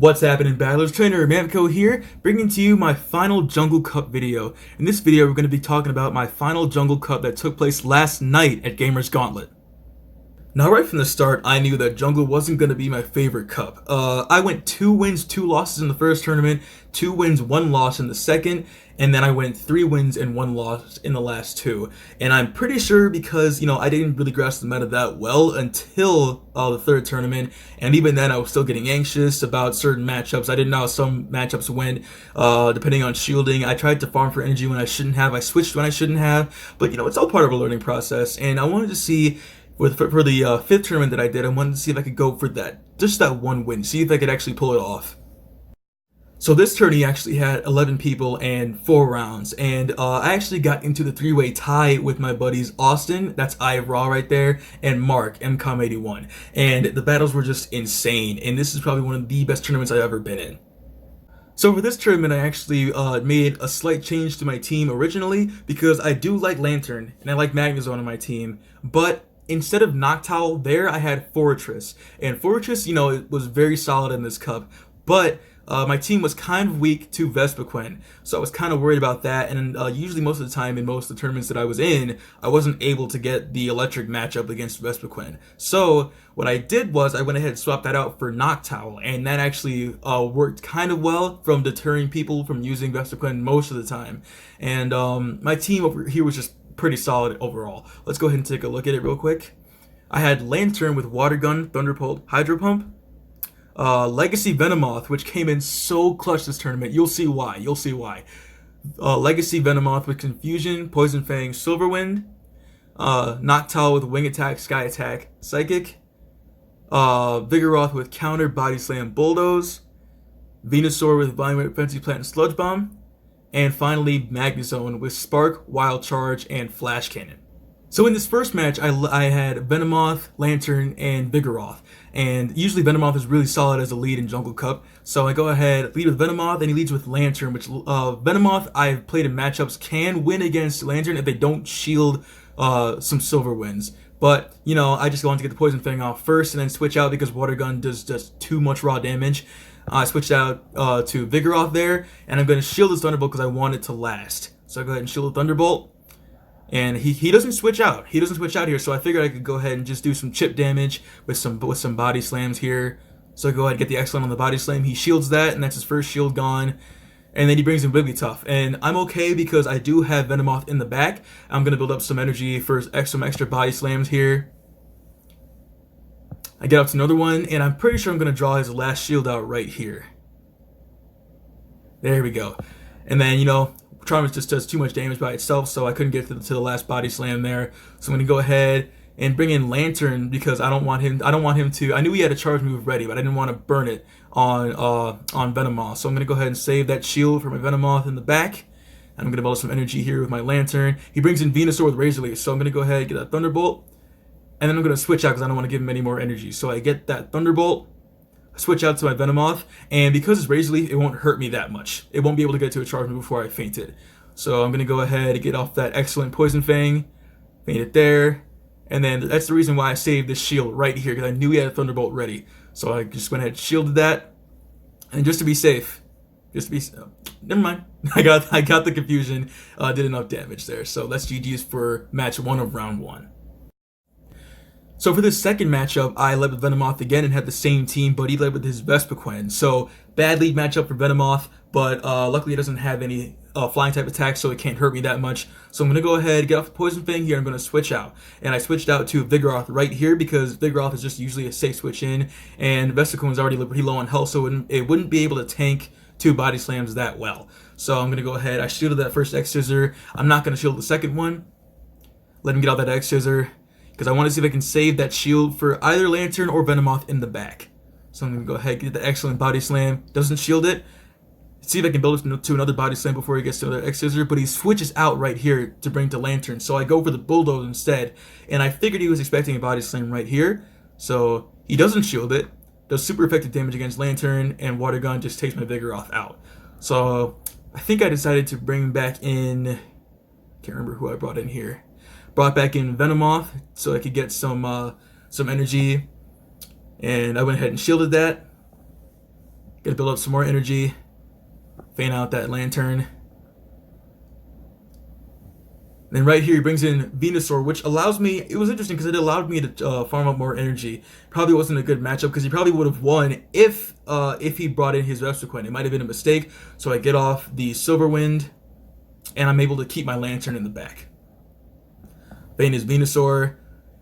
What's happening, Battlers? Trainer Mamco here, bringing to you my final Jungle Cup video. In this video, we're going to be talking about my final Jungle Cup that took place last night at Gamers Gauntlet. Now, right from the start, I knew that Jungle wasn't going to be my favorite cup. I went 2 wins, 2 losses in the first tournament, 2 wins, 1 loss in the second, and then I went 3 wins and 1 loss in the last 2. And I'm pretty sure because, I didn't really grasp the meta that well until the third tournament, and even then I was still getting anxious about certain matchups. I didn't know how some matchups went, depending on shielding. I tried to farm for energy when I shouldn't have, I switched when I shouldn't have, but it's all part of a learning process, and I wanted to see for the fifth tournament that I did, I wanted to see if I could go for just that 1 win, see if I could actually pull it off. So this tourney actually had 11 people and 4 rounds, and I actually got into the 3-way tie with my buddies Austin, that's iRaw right there, and Mark, MCOM81, and the battles were just insane, and this is probably one of the best tournaments I've ever been in. So for this tournament, I actually made a slight change to my team originally, because I do like Lanturn, and I like Magnezone on my team, but instead of Noctowl there, I had Fortress. And Fortress, it was very solid in this cup, but my team was kind of weak to Vespiquen, so I was kind of worried about that, and usually most of the time in most of the tournaments that I was in, I wasn't able to get the electric matchup against Vespiquen. So what I did was I went ahead and swapped that out for Noctowl, and that actually worked kind of well from deterring people from using Vespiquen most of the time. And my team over here was just pretty solid overall. Let's go ahead and take a look at it real quick. I had Lanturn with Water Gun, Thunderbolt, Hydro Pump, Legacy Venomoth, which came in so clutch this tournament. You'll see why. Legacy Venomoth with Confusion, Poison Fang, Silver Wind, Noctowl with Wing Attack, Sky Attack, Psychic, Vigoroth with Counter, Body Slam, Bulldoze, Venusaur with Vine, Frenzy Plant, and Sludge Bomb, and finally Magnezone with Spark, Wild Charge, and Flash Cannon. So in this first match, I had Venomoth, Lanturn, and Vigoroth, and usually Venomoth is really solid as a lead in Jungle Cup, so I go ahead, lead with Venomoth, and he leads with Lanturn, which Venomoth I've played in matchups can win against Lanturn if they don't shield some Silver Winds. But, I just want to get the Poison Fang off first and then switch out because Water Gun does just too much raw damage. I switched out to Vigoroth there, and I'm going to shield his Thunderbolt because I want it to last. So I go ahead and shield the Thunderbolt, and he doesn't switch out. He doesn't switch out here, so I figured I could go ahead and just do some chip damage with some body slams here. So I go ahead and get the excellent on the body slam. He shields that, and that's his first shield gone. And then he brings in Wigglytuff, and I'm okay because I do have Venomoth in the back. I'm going to build up some energy for some extra body slams here. I get up to another one, and I'm pretty sure I'm going to draw his last shield out right here. There we go. And then, Charm just does too much damage by itself, so I couldn't get to the last body slam there. So I'm going to go ahead and bring in Lanturn because I don't want him to. I knew he had a charge move ready, but I didn't want to burn it on Venomoth. So I'm going to go ahead and save that shield for my Venomoth in the back. And I'm going to build some energy here with my Lanturn. He brings in Venusaur with Razor Leaf, so I'm going to go ahead and get that Thunderbolt. And then I'm going to switch out because I don't want to give him any more energy. So I get that Thunderbolt, switch out to my Venomoth, and because it's Razor Leaf, it won't hurt me that much. It won't be able to get to a charge move before I faint it. So I'm going to go ahead and get off that excellent Poison Fang, faint it there, and then that's the reason why I saved this shield right here, because I knew he had a Thunderbolt ready. So I just went ahead and shielded that, and just to be safe, never mind. I got the confusion, did enough damage there. So that's GG's for match 1 of round 1. So for this second matchup, I led with Venomoth again and had the same team, but he led with his Vespiquen. So bad lead matchup for Venomoth, but luckily it doesn't have any flying type attacks, so it can't hurt me that much. So I'm going to go ahead, get off the Poison Fang here, I'm going to switch out. And I switched out to Vigoroth right here because Vigoroth is just usually a safe switch in, and Vespiquen was already pretty low on health, so it wouldn't be able to tank 2 body slams that well. So I'm going to go ahead, I shielded that first X-Scissor, I'm not going to shield the second one. Let him get out that X-Scissor, because I want to see if I can save that shield for either Lanturn or Venomoth in the back. So I'm going to go ahead and get the excellent body slam. Doesn't shield it. See if I can build it to another body slam before he gets to another X-Scissor, but he switches out right here to bring to Lanturn. So I go for the Bulldoze instead, and I figured he was expecting a body slam right here. So he doesn't shield it, does super effective damage against Lanturn, and Water Gun just takes my Vigoroth out. So I think I decided to bring back in, can't remember who I brought in here. Brought back in Venomoth so I could get some energy, and I went ahead and shielded that. Gonna build up some more energy. Feign out that Lanturn. Then right here he brings in Venusaur, which allows me, it was interesting because it allowed me to farm up more energy. Probably wasn't a good matchup because he probably would have won if he brought in his Venusaur. It might have been a mistake. So I get off the Silver Wind, and I'm able to keep my Lanturn in the back. Bane is Venusaur.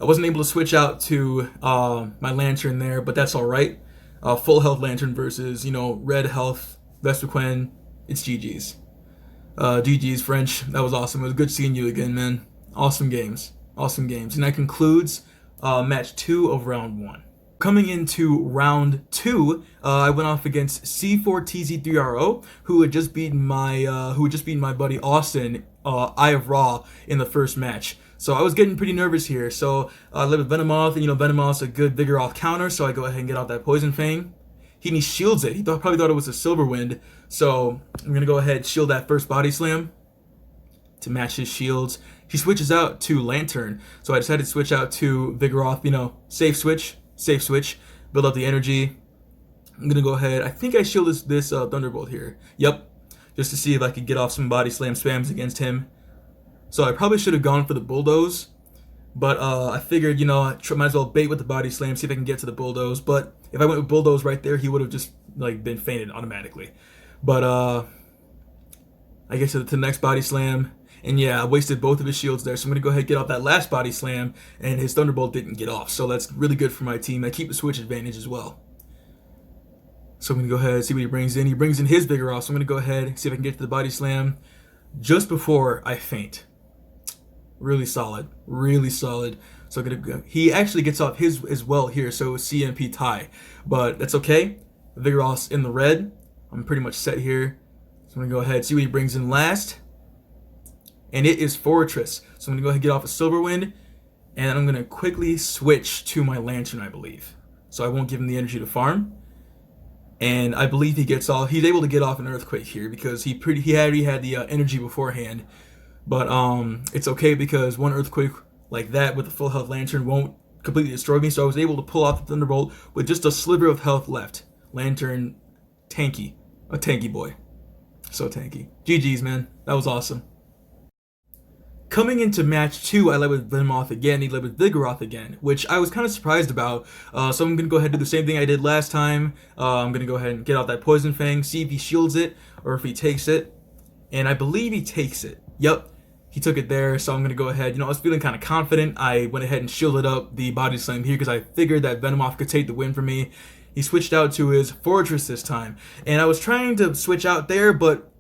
I wasn't able to switch out to my Lanturn there, but that's alright. Full health Lanturn versus, red health Venusaur. It's GG's. GG's French. That was awesome. It was good seeing you again, man. Awesome games. Awesome games. And that concludes match 2 of round 1. Coming into round 2, I went off against C4TZ3RO, who had just beaten my buddy Austin, Eye of Ra, in the first match. So I was getting pretty nervous here. So I led with Venomoth, and Venomoth's a good Vigoroth counter, so I go ahead and get out that Poison Fang. He shields it. He probably thought it was a Silver Wind, so I'm gonna go ahead and shield that first Body Slam to match his shields. He switches out to Lanturn, so I decided to switch out to Vigoroth. Safe switch, build up the energy. I'm gonna go ahead. I think I shield this Thunderbolt here. Yep, just to see if I could get off some Body Slam spams against him. So I probably should have gone for the Bulldoze, but I figured, might as well bait with the Body Slam, see if I can get to the Bulldoze. But if I went with Bulldoze right there, he would have just been fainted automatically. But I get to the next Body Slam, and yeah, I wasted both of his shields there. So I'm gonna go ahead and get off that last Body Slam, and his Thunderbolt didn't get off. So that's really good for my team. I keep the switch advantage as well. So I'm gonna go ahead and see what he brings in. He brings in his Vigoroth, so I'm gonna go ahead and see if I can get to the Body Slam just before I faint. Really solid, really solid. So he actually gets off his as well here, so it's CMP tie. But that's okay. Vigoroth's in the red. I'm pretty much set here. So I'm gonna go ahead and see what he brings in last. And it is Fortress. So I'm gonna go ahead and get off a Silver Wind, and I'm gonna quickly switch to my Lanturn, I believe. So I won't give him the energy to farm. And I believe he's able to get off an Earthquake here because he already had the energy beforehand. But it's okay because one Earthquake like that with a full health Lanturn won't completely destroy me. So I was able to pull off the Thunderbolt with just a sliver of health left. Lanturn, tanky. A tanky boy. So tanky. GG's, man. That was awesome. Coming into match 2, I led with Venomoth again. He led with Vigoroth again, which I was kind of surprised about. So I'm going to go ahead and do the same thing I did last time. I'm going to go ahead and get out that Poison Fang, see if he shields it or if he takes it. And I believe he takes it. Yep, he took it there, so I'm going to go ahead. I was feeling kind of confident. I went ahead and shielded up the Body Slam here because I figured that Venomoth could take the win for me. He switched out to his Fortress this time. And I was trying to switch out there, but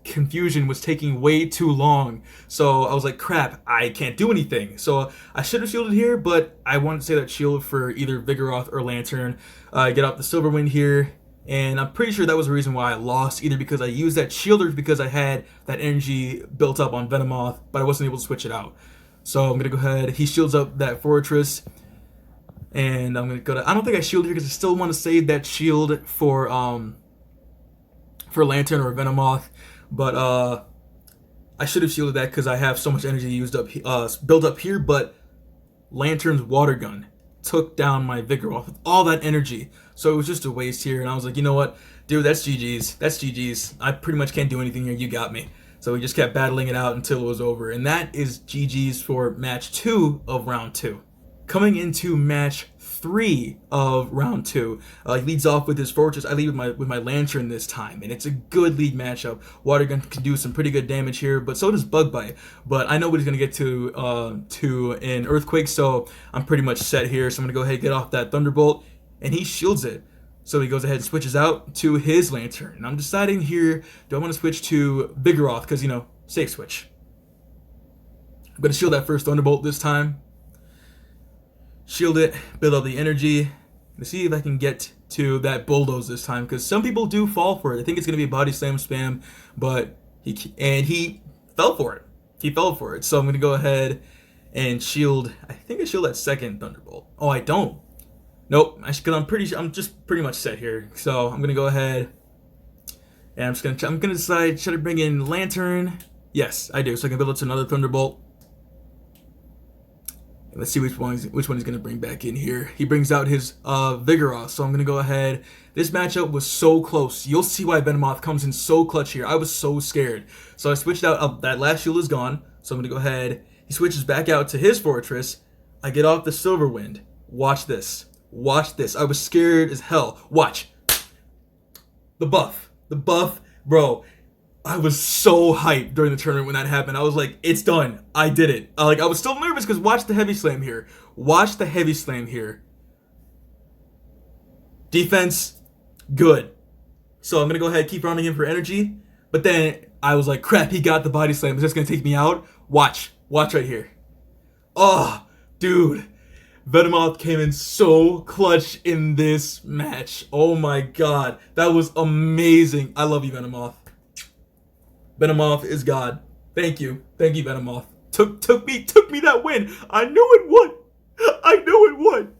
confusion was taking way too long. So I was like, crap, I can't do anything. So I should have shielded here, but I wanted to say that shield for either Vigoroth or Lanturn. Get out the Silver Wind here. And I'm pretty sure that was the reason why I lost, either because I used that shield or because I had that energy built up on Venomoth, but I wasn't able to switch it out. So I'm going to go ahead. He shields up that Fortress. And I'm going to go to... I don't think I shielded here because I still want to save that shield for Lanturn or Venomoth. But I should have shielded that because I have so much energy built up here. But Lanturn's Water Gun took down my Vigoroth with all that energy. So it was just a waste here. And I was like, you know what? Dude, that's GG's. That's GG's. I pretty much can't do anything here. You got me. So we just kept battling it out until it was over. And that is GG's for match 2 of round 2. Coming into match 3 of round 2, he leads off with his Fortress. I lead with my Lanturn this time, and it's a good lead matchup. Water Gun can do some pretty good damage here, but so does Bug Bite. But I know what he's gonna get to an Earthquake, so I'm pretty much set here. So I'm gonna go ahead and get off that Thunderbolt, and he shields it. So he goes ahead and switches out to his Lanturn. And I'm deciding here, do I want to switch to Vigoroth? Because, safe switch. I'm going to shield that first Thunderbolt this time. Shield it, build up the energy. To see if I can get to that Bulldoze this time. Because some people do fall for it. I think it's going to be a Body Slam spam. But he fell for it. He fell for it. So I'm going to go ahead and shield. I think I shield that second Thunderbolt. Oh, I don't. Nope, because I'm just pretty much set here. So I'm gonna go ahead and I'm gonna decide, should I bring in Lanturn? Yes, I do. So I can build it to another Thunderbolt. And let's see which one he's going to bring back in here. He brings out his Vigoroth. So I'm going to go ahead. This matchup was so close. You'll see why Venomoth comes in so clutch here. I was so scared. So I switched out. That last shield is gone. So I'm going to go ahead. He switches back out to his fortress. I get off the Silver Wind. Watch this. Watch this. I was scared as hell. Watch. The buff. The buff. Bro, I was so hyped during the tournament when that happened. I was like, it's done. I did it. I was still nervous because watch the heavy slam here. Watch the heavy slam here. Defense, good. So I'm going to go ahead and keep rounding him for energy. But then I was like, crap, he got the body slam. Is this going to take me out? Watch. Watch right here. Oh, dude. Venomoth came in so clutch in this match. Oh my god. That was amazing. I love you, Venomoth. Venomoth is God. Thank you. Thank you, Venomoth. Took me that win. I knew it would. I knew it would.